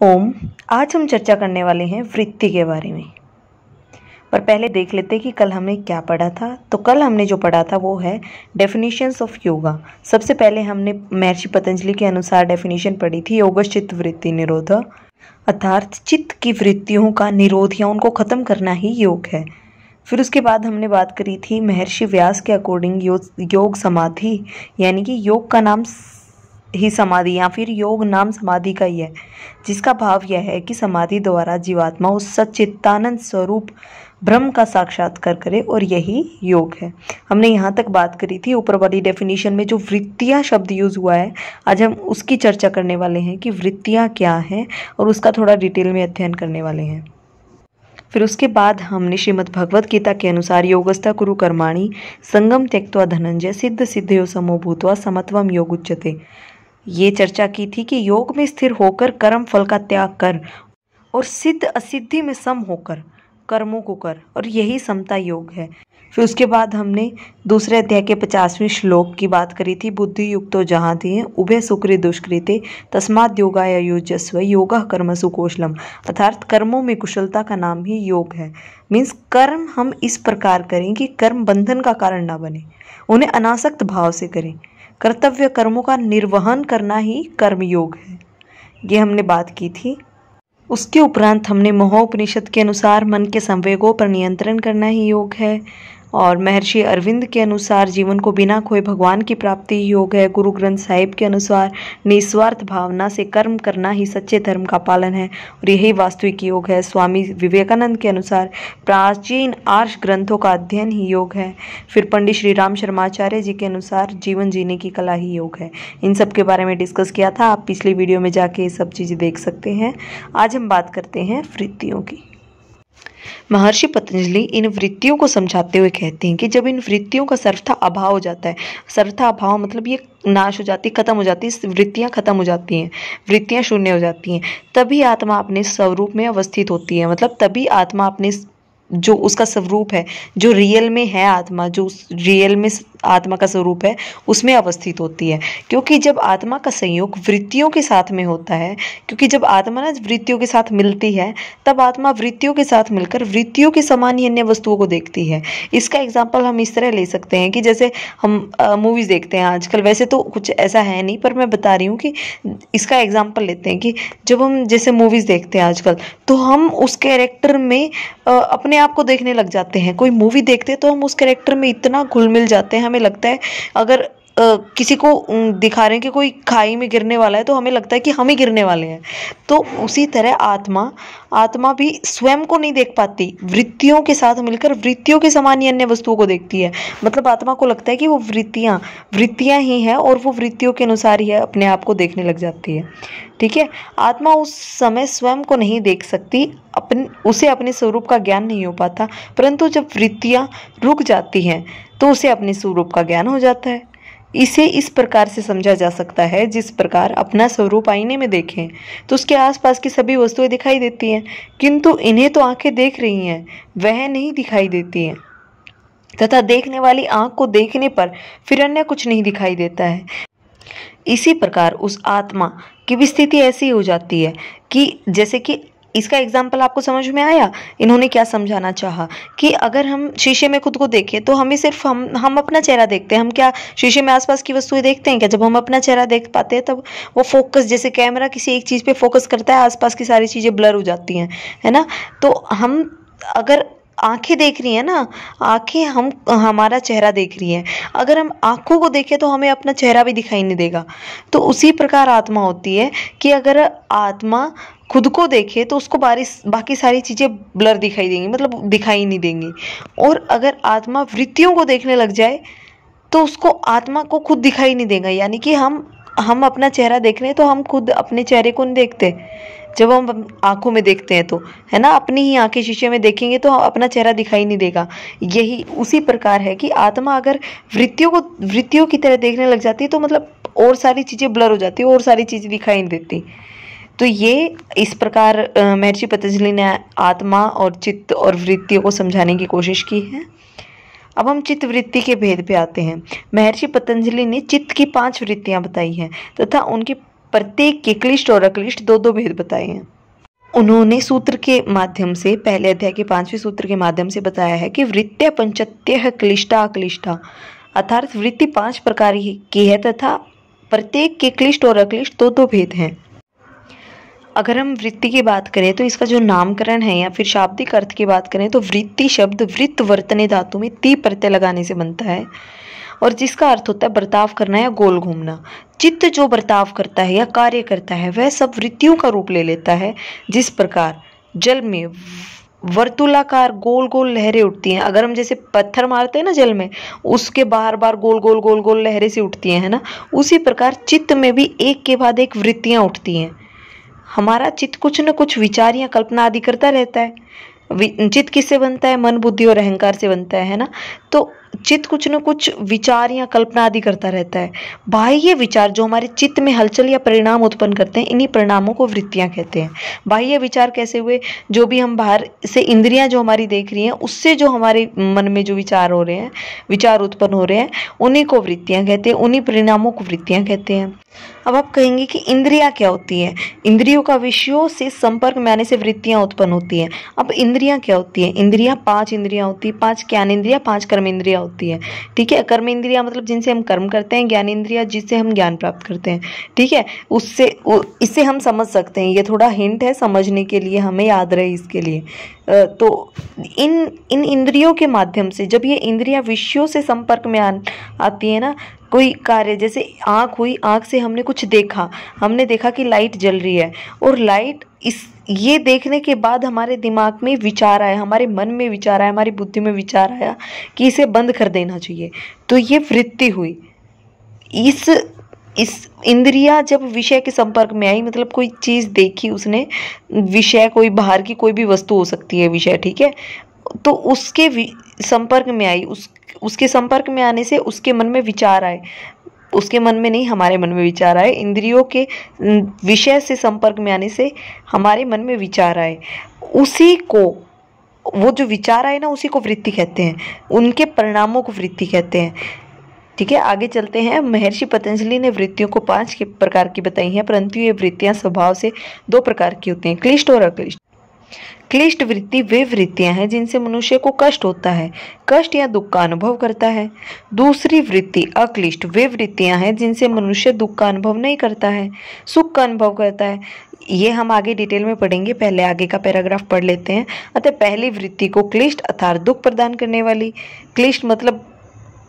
ओम। आज हम चर्चा करने वाले हैं वृत्ति के बारे में। पर पहले देख लेते हैं कि कल हमने क्या पढ़ा था। तो कल हमने जो पढ़ा था वो है डेफिनेशंस ऑफ योगा। सबसे पहले हमने महर्षि पतंजलि के अनुसार डेफिनेशन पढ़ी थी, योगश्चित्त वृत्ति निरोध, अर्थात चित्त की वृत्तियों का निरोध या उनको खत्म करना ही योग है। फिर उसके बाद हमने बात करी थी महर्षि व्यास के अकॉर्डिंग योग समाधि, यानी कि योग का नाम ही समाधि या फिर योग नाम समाधि का ही है, जिसका भाव यह है कि समाधि द्वारा जीवात्मा उस सच्चिदानंद स्वरूप ब्रह्म का साक्षात्कार करे और यही योग है। हमने यहाँ तक बात करी थी। ऊपर वाली डेफिनेशन में जो वृत्तियाँ शब्द यूज हुआ है, आज हम उसकी चर्चा करने वाले हैं कि वृत्तियाँ क्या हैं और उसका थोड़ा डिटेल में अध्ययन करने वाले हैं। फिर उसके बाद हमने श्रीमद् भगवद गीता के अनुसार योगस्था कुरु कर्माणि संगम त्यक्त्वा धनंजय सिद्ध सिद्धयो समो भूत्वा समत्वम योग उच्यते, ये चर्चा की थी कि योग में स्थिर होकर कर्म फल का त्याग कर और सिद्ध असिद्धि में सम होकर कर्मों को कर, और यही समता योग है। फिर उसके बाद हमने दूसरे अध्याय के 50वें श्लोक की बात करी थी, बुद्धि युक्तो जहाँ दिए उभय सुकृत दुष्कृते तस्माद् योगाय युज्यस्व योगः कर्मसु कौशलम, अर्थात कर्मों में कुशलता का नाम ही योग है। मीन्स कर्म हम इस प्रकार करें कि कर्म बंधन का कारण ना बने, उन्हें अनासक्त भाव से करें। कर्तव्य कर्मों का निर्वहन करना ही कर्म योग है, ये हमने बात की थी। उसके उपरांत हमने महोपनिषद के अनुसार मन के संवेगों पर नियंत्रण करना ही योग है, और महर्षि अरविंद के अनुसार जीवन को बिना खोए भगवान की प्राप्ति ही योग है। गुरु ग्रंथ साहिब के अनुसार निस्वार्थ भावना से कर्म करना ही सच्चे धर्म का पालन है और यही वास्तविक योग है। स्वामी विवेकानंद के अनुसार प्राचीन आर्ष ग्रंथों का अध्ययन ही योग है। फिर पंडित श्री राम शर्माचार्य जी के अनुसार जीवन जीने की कला ही योग है। इन सब के बारे में डिस्कस किया था, आप पिछली वीडियो में जाके ये सब चीज़ें देख सकते हैं। आज हम बात करते हैं वृत्तियों की। महर्षि पतंजलि इन वृत्तियों को समझाते हुए कहते हैं कि जब इन वृत्तियों का सर्वथा अभाव हो जाता है, सर्वथा अभाव मतलब ये नाश हो जाती, खत्म हो जाती, वृत्तियां खत्म हो जाती हैं, वृत्तियां शून्य हो जाती हैं, तभी आत्मा अपने स्वरूप में अवस्थित होती है। मतलब तभी आत्मा अपने जो उसका स्वरूप है, जो रियल में है आत्मा, जो रियल में आत्मा का स्वरूप है, उसमें अवस्थित होती है। क्योंकि जब आत्मा का संयोग वृत्तियों के साथ में होता है, क्योंकि जब आत्मा ना वृत्तियों के साथ मिलती है, तब आत्मा वृत्तियों के साथ मिलकर वृत्तियों के समान ही अन्य वस्तुओं को देखती है। इसका एग्जाम्पल हम इस तरह ले सकते हैं कि जैसे हम मूवीज़ देखते हैं आजकल, वैसे तो कुछ ऐसा है नहीं, पर मैं बता रही हूँ कि इसका एग्जाम्पल लेते हैं कि जब हम जैसे मूवीज़ देखते हैं आजकल, तो हम उस कैरेक्टर में अपने आप को देखने लग जाते हैं। कोई मूवी देखते हैं तो हम उस कैरेक्टर में इतना घुल मिल जाते हैं, हमें लगता है अगर किसी को दिखा रहे हैं कि कोई खाई में गिरने वाला है तो हमें लगता है कि हम ही गिरने वाले हैं। तो उसी तरह आत्मा भी स्वयं को नहीं देख पाती, वृत्तियों के साथ मिलकर वृत्तियों के समान ही अन्य वस्तुओं को देखती है। मतलब आत्मा को लगता है कि वो वृत्तियां ही है और वो वृत्तियों के अनुसार ही अपने आप को देखने लग जाती है। ठीक है, आत्मा उस समय स्वयं को नहीं देख सकती, उसे अपने स्वरूप का ज्ञान नहीं हो पाता, परंतु जब वृत्तियां रुक जाती हैं तो उसे अपने स्वरूप का ज्ञान हो जाता है। इसे इस प्रकार से समझा जा सकता है, जिस प्रकार अपना स्वरूप आईने में देखें तो उसके आसपास की सभी वस्तुएं दिखाई देती हैं, किंतु इन्हें तो आंखें देख रही हैं, वह नहीं दिखाई देती हैं, तथा देखने वाली आंख को देखने पर फिर अन्य कुछ नहीं दिखाई देता है। इसी प्रकार उस आत्मा की भी स्थिति ऐसी हो जाती है कि जैसे कि इसका एग्जाम्पल आपको समझ में आया, इन्होंने क्या समझाना चाहा कि अगर हम शीशे में खुद को देखें तो हमें सिर्फ हम अपना चेहरा देखते हैं। हम क्या शीशे में आसपास की वस्तुएं देखते हैं क्या? जब हम अपना चेहरा देख पाते हैं तब वो फोकस, जैसे कैमरा किसी एक चीज़ पे फोकस करता है, आसपास की सारी चीज़ें ब्लर हो जाती हैं, है ना। तो हम अगर आंखें देख रही हैं ना, आंखें हमारा चेहरा देख रही हैं, अगर हम आंखों को देखें तो हमें अपना चेहरा भी दिखाई नहीं देगा। तो उसी प्रकार आत्मा होती है कि अगर आत्मा खुद को देखे तो उसको बाकी सारी चीज़ें ब्लर दिखाई देंगी, मतलब दिखाई नहीं देंगी। और अगर आत्मा वृत्तियों को देखने लग जाए तो उसको आत्मा को खुद दिखाई नहीं देगा। यानी कि हम अपना चेहरा देख रहे हैं तो हम खुद अपने चेहरे को नहीं देखते। जब हम आंखों में देखते हैं तो, है ना, अपनी ही आंखें शीशे में देखेंगे तो अपना चेहरा दिखाई नहीं देगा। यही उसी प्रकार है कि आत्मा अगर वृत्तियों की तरह देखने लग जाती है तो मतलब और सारी चीज़ें ब्लर हो जाती है, और सारी चीज़ें दिखाई नहीं देती। तो ये इस प्रकार महर्षि पतंजलि ने आत्मा और चित्त और वृत्तियों को समझाने की कोशिश की है। अब हम चित्त वृत्ति के भेद पे आते हैं। महर्षि पतंजलि ने चित्त की 5 वृत्तियां बताई हैं तथा उनकी प्रत्येक के क्लिष्ट और अक्लिष्ट दो दो भेद बताए हैं। उन्होंने सूत्र के माध्यम से, पहले अध्याय के 5वें सूत्र के माध्यम से बताया है कि वृत्त्य पंचत्यः क्लिष्टा अक्लिष्टा, अर्थात वृत्ति 5 प्रकार की है तथा प्रत्येक के क्लिष्ट और अक्लिष्ट दो दो भेद हैं। अगर हम वृत्ति की बात करें तो इसका जो नामकरण है या फिर शाब्दिक अर्थ की बात करें तो वृत्ति शब्द वृत्त वर्तने धातु में ती प्रत्यय लगाने से बनता है और जिसका अर्थ होता है बर्ताव करना या गोल घूमना। चित्त जो बर्ताव करता है या कार्य करता है वह सब वृत्तियों का रूप ले लेता है। जिस प्रकार जल में वर्तुलाकार गोल गोल लहरें उठती हैं, अगर हम जैसे पत्थर मारते हैं ना जल में, उसके बार बार गोल गोल गोल गोल लहरें से उठती हैं, है ना, उसी प्रकार चित्त में भी एक के बाद एक वृत्तियां उठती हैं। हमारा चित्त कुछ न कुछ विचार या कल्पना आदि करता रहता है। चित्त किससे बनता है? मन, बुद्धि और अहंकार से बनता है ना। तो चित्त कुछ न कुछ विचार या कल्पना आदि करता रहता है। बाह्य विचार जो हमारे चित्त में हलचल या परिणाम उत्पन्न करते हैं, इन्हीं परिणामों को वृत्तियां कहते हैं। बाह्य विचार कैसे हुए? जो भी हम बाहर से इंद्रियां जो हमारी देख रही हैं, उससे जो हमारे मन में जो विचार हो रहे हैं, विचार उत्पन्न हो रहे हैं, उन्हीं को वृत्तियां कहते हैं, उन्हीं परिणामों को वृत्तियां कहते हैं। अब आप कहेंगे कि इंद्रियां क्या होती है? इंद्रियों का विषयों से संपर्क में आने से वृत्तियां उत्पन्न होती हैं। अब इंद्रियां क्या होती है? इंद्रियां 5 इंद्रियां होती है, 5 ज्ञानेंद्रियां, 5 कर्मेंद्रियां होती है। ठीक है, कर्मेंद्रियां मतलब जिनसे हम कर्म करते हैं, ज्ञानेंद्रियां जिससे हम ज्ञान प्राप्त करते हैं। ठीक है, इससे हम समझ सकते हैं। ये थोड़ा हिंट है समझने के लिए, हमें याद रहे इसके लिए। तो इन इंद्रियों के माध्यम से जब ये इंद्रियां विषयों से संपर्क में आती है ना, कोई कार्य, जैसे आँख हुई, आँख से हमने कुछ देखा, हमने देखा कि लाइट जल रही है और लाइट ये देखने के बाद हमारे दिमाग में विचार आया, हमारे मन में विचार आया, हमारी बुद्धि में विचार आया कि इसे बंद कर देना चाहिए, तो ये वृत्ति हुई। इस इंद्रिया जब विषय के संपर्क में आई, मतलब कोई चीज़ देखी उसने, विषय कोई बाहर की कोई भी वस्तु हो सकती है विषय, ठीक है, तो उसके संपर्क में आई, उसके संपर्क में आने से उसके मन में विचार आए, उसके मन में नहीं, हमारे मन में विचार आए। इंद्रियों के विषय से संपर्क में आने से हमारे मन में विचार आए, उसी को, वो जो विचार आए ना, उसी को वृत्ति कहते हैं, उनके परिणामों को वृत्ति कहते हैं। ठीक है, आगे चलते हैं। महर्षि पतंजलि ने वृत्तियों को 5 के प्रकार की बताई हैं, परंतु ये वृत्तियां स्वभाव से 2 प्रकार की होती हैं, क्लिष्ट और अक्लिष्ट। क्लिष्ट वृत्ति वे वृत्तियां हैं जिनसे मनुष्य को कष्ट होता है, कष्ट या दुख का अनुभव करता है। दूसरी वृत्ति अक्लिष्ट वे वृत्तियां हैं जिनसे मनुष्य दुख का अनुभव नहीं करता है, सुख का अनुभव करता है। ये हम आगे डिटेल में पढ़ेंगे, पहले आगे का पैराग्राफ पढ़ लेते हैं। अतः पहली वृत्ति को क्लिष्ट अर्थात दुख प्रदान करने वाली, क्लिष्ट मतलब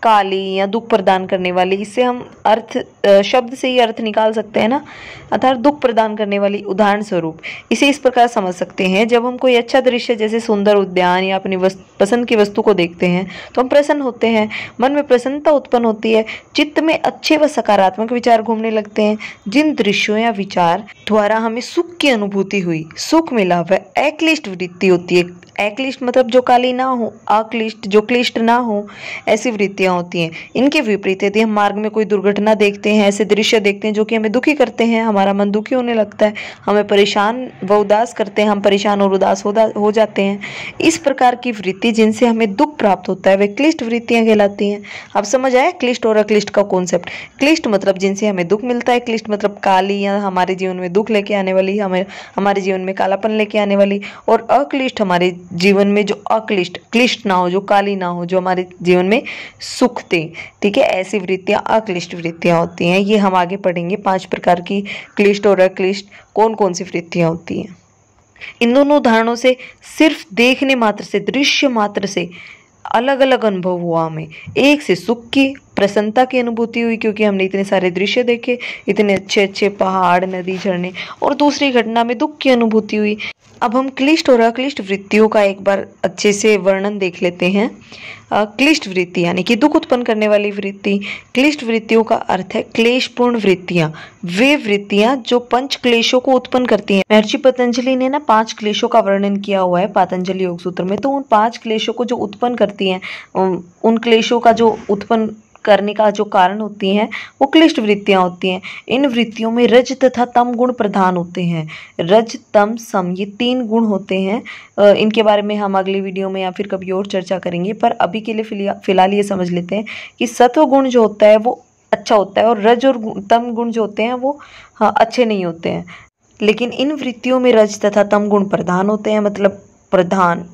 काली या दुख प्रदान करने वाली, इससे हम अर्थ, शब्द से ही अर्थ निकाल सकते हैं ना, अर्थात दुख प्रदान करने वाली। उदाहरण स्वरूप इसे इस प्रकार समझ सकते हैं, जब हम कोई अच्छा दृश्य जैसे सुंदर उद्यान या अपनी पसंद की वस्तु को देखते हैं तो हम प्रसन्न होते हैं, मन में प्रसन्नता उत्पन्न होती है, चित्त में अच्छे व सकारात्मक विचार घूमने लगते हैं। जिन दृश्यों या विचार द्वारा हमें सुख की अनुभूति हुई, सुख मिला, वह अक्लिष्ट वृत्ति होती है। अक्लिष्ट मतलब जो काली ना हो, अक्लिष्ट जो क्लिष्ट ना हो, ऐसी वृत्तियां होती हैं। इनके विपरीत यदि हम मार्ग में कोई दुर्घटना देखते हैं, ऐसे दृश्य देखते हैं जो कि हमें दुखी करते हैं, हमारा मन दुखी होने लगता है, हमें परेशान व उदास करते हैं, हम परेशान और उदास हो जाते हैं, इस प्रकार की वृत्ति जिनसे हमें दुख प्राप्त होता है, वे क्लिष्ट वृत्तियां कहलाती हैं। अब समझ आया क्लिष्ट और अक्लिष्ट का कॉन्सेप्ट। क्लिष्ट मतलब जिनसे हमें दुख मिलता है, क्लिष्ट मतलब काली या हमारे जीवन में दुख लेके आने वाली, हमारे जीवन में कालापन लेके आने वाली, और अक्लिष्ट हमारे जीवन में जो अक्लिष्ट, क्लिष्ट ना हो, जो काली ना हो, जो हमारे जीवन में सुख दे। ठीक है, ऐसी वृत्तियां अक्लिष्ट वृत्तियां होती हैं। ये हम आगे पढ़ेंगे 5 प्रकार की क्लिष्ट और अक्लिष्ट कौन कौन सी वृत्तियां होती हैं। इन दोनों उदाहरणों से सिर्फ देखने मात्र से, दृश्य मात्र से अलग अलग अनुभव हुआ हमें। एक से सुख की, प्रसन्नता की अनुभूति हुई क्योंकि हमने इतने सारे दृश्य देखे, इतने अच्छे अच्छे पहाड़, नदी, झरने, और दूसरी घटना में दुख की अनुभूति हुई। अब हम क्लिष्ट और अक्लिष्ट वृत्तियों का एक बार अच्छे से वर्णन देख लेते हैं। क्लिष्ट वृत्ति यानी कि दुख उत्पन्न करने वाली वृत्ति। क्लिष्ट वृत्तियों का अर्थ है क्लेशपूर्ण वृत्तियां, वे वृत्तियां जो 5 क्लेशों को उत्पन्न करती हैं। महर्षि पतंजलि ने ना 5 क्लेशों का वर्णन किया हुआ है पातंजलि योग सूत्र में। तो उन 5 क्लेशों को जो उत्पन्न करती हैं, उन क्लेशों का जो उत्पन्न करने का जो कारण होती हैं, वो क्लिष्ट वृत्तियां होती हैं। इन वृत्तियों में रज तथा तम गुण प्रधान होते हैं। रज, तम, सम, ये 3 गुण होते हैं। इनके बारे में हम अगली वीडियो में या फिर कभी और चर्चा करेंगे, पर अभी के लिए फिलहाल ये समझ लेते हैं कि सत्व गुण जो होता है वो अच्छा होता है और रज और तम गुण जो होते हैं वो अच्छे नहीं होते हैं। लेकिन इन वृत्तियों में रज तथा तम गुण प्रधान होते हैं, मतलब प्रधान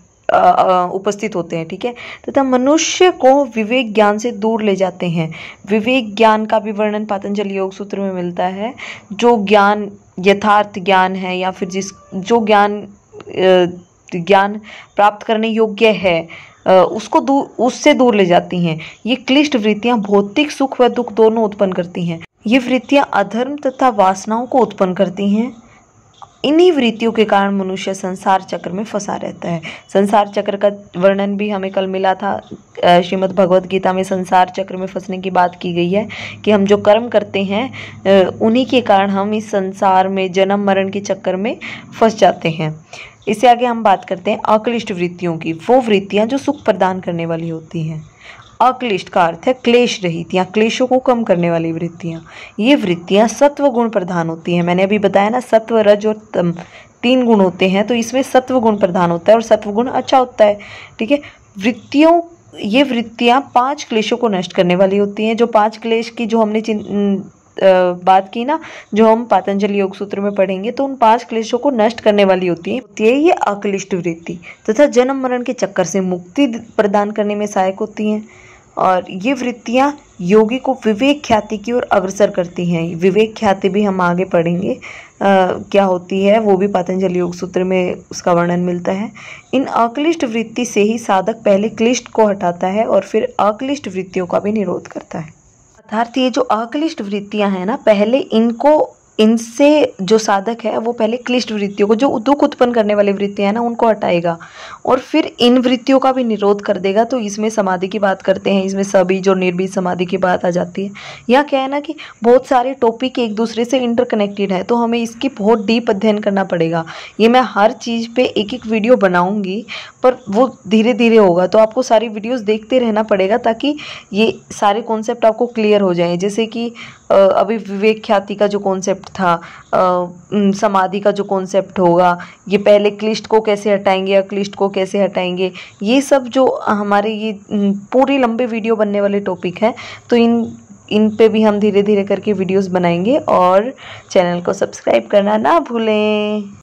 उपस्थित होते हैं, ठीक है। तथा मनुष्य को विवेक ज्ञान से दूर ले जाते हैं। विवेक ज्ञान का भी वर्णन पातंजल योग सूत्र में मिलता है। जो ज्ञान यथार्थ ज्ञान है या फिर जो ज्ञान प्राप्त करने योग्य है उसको उससे दूर ले जाती हैं। ये क्लिष्ट वृत्तियां भौतिक सुख व दुख दोनों उत्पन्न करती हैं। ये वृत्तियां अधर्म तथा वासनाओं को उत्पन्न करती हैं। इन्हीं वृत्तियों के कारण मनुष्य संसार चक्र में फंसा रहता है। संसार चक्र का वर्णन भी हमें कल मिला था। श्रीमद् भगवद गीता में संसार चक्र में फंसने की बात की गई है कि हम जो कर्म करते हैं उन्हीं के कारण हम इस संसार में जन्म मरण के चक्कर में फंस जाते हैं। इससे आगे हम बात करते हैं अक्लिष्ट वृत्तियों की। वो वृत्तियां जो सुख प्रदान करने वाली होती हैं। अक्लिष्ट का अर्थ है क्लेश रहित या क्लेशों को कम करने वाली वृत्तियां। ये वृत्तियां सत्व गुण प्रधान होती हैं। मैंने अभी बताया ना, सत्व रज और तम 3 गुण होते हैं, तो इसमें सत्व गुण प्रधान होता है और सत्व गुण अच्छा होता है, ठीक है। ये वृत्तियां 5 क्लेशों को नष्ट करने वाली होती हैं। जो 5 क्लेश की जो हमने बात की ना, जो हम पातंजलि योग सूत्र में पढ़ेंगे, तो उन 5 क्लेशों को नष्ट करने वाली होती है ये अक्लिष्ट वृत्ति। तथा जन्म मरण के चक्कर से मुक्ति प्रदान करने में सहायक होती हैं। और ये वृत्तियां योगी को विवेक ख्याति की ओर अग्रसर करती हैं। विवेक ख्याति भी हम आगे पढ़ेंगे क्या होती है, वो भी पातंजलि योग सूत्र में उसका वर्णन मिलता है। इन अक्लिष्ट वृत्ति से ही साधक पहले क्लिष्ट को हटाता है और फिर अक्लिष्ट वृत्तियों का भी निरोध करता है। अर्थात ये जो अक्लिष्ट वृत्तियां हैं ना, पहले इनसे जो साधक है वो पहले क्लिष्ट वृत्तियों को, जो दुख उत्पन्न करने वाली वृत्तियां हैं ना, उनको हटाएगा और फिर इन वृत्तियों का भी निरोध कर देगा। तो इसमें समाधि की बात करते हैं, इसमें सबीज और निर्बीज समाधि की बात आ जाती है। यहाँ क्या है ना कि बहुत सारे टॉपिक एक दूसरे से इंटरकनेक्टेड है, तो हमें इसकी बहुत डीप अध्ययन करना पड़ेगा। ये मैं हर चीज़ पे एक एक वीडियो बनाऊंगी, पर वो धीरे धीरे होगा, तो आपको सारी वीडियोस देखते रहना पड़ेगा ताकि ये सारे कॉन्सेप्ट आपको क्लियर हो जाएं। जैसे कि अभी विवेक ख्याति का जो कॉन्सेप्ट था, समाधि का जो कॉन्सेप्ट होगा, ये पहले क्लिष्ट को कैसे हटाएंगे, अक्लिष्ट को कैसे हटाएंगे, ये सब जो हमारे ये पूरी लंबे वीडियो बनने वाले टॉपिक हैं, तो इन पे भी हम धीरे धीरे करके वीडियोस बनाएंगे। और चैनल को सब्सक्राइब करना ना भूलें।